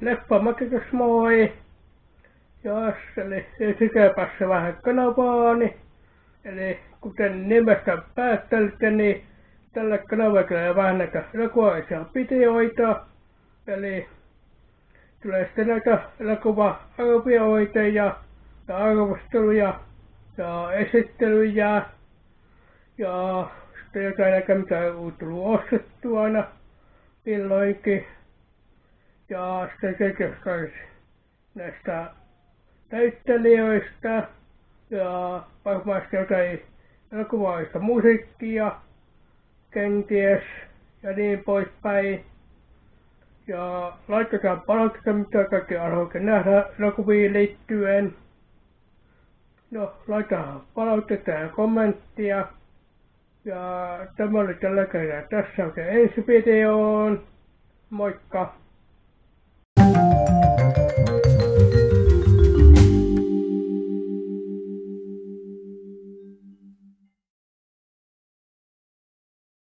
Leppämäkikös moi! Jos, eli sikäpäs se vähän kanavaani. Eli kuten nimestä päättelitte, niin tällä kanavalla tulee vähän näitä elokuvaisia videoita. Eli tulee sitten näitä elokuva-arvioita ja arvosteluja ja esittelyjä. Ja sitten jotain näitä, mitä on tullut ostettua aina milloinkin. Ja sitten tekee näistä näyttelijöistä ja varmaan sitten jotain elokuvallista musiikkia kenties ja niin poispäin. Ja laitetaan palautetta, mitä kaikki haluatte nähdä elokuviin liittyen. No, laitetaan palautetta ja kommenttia. Ja tämä oli tällä kertaa tässä oikein ensi videoon. Moikka!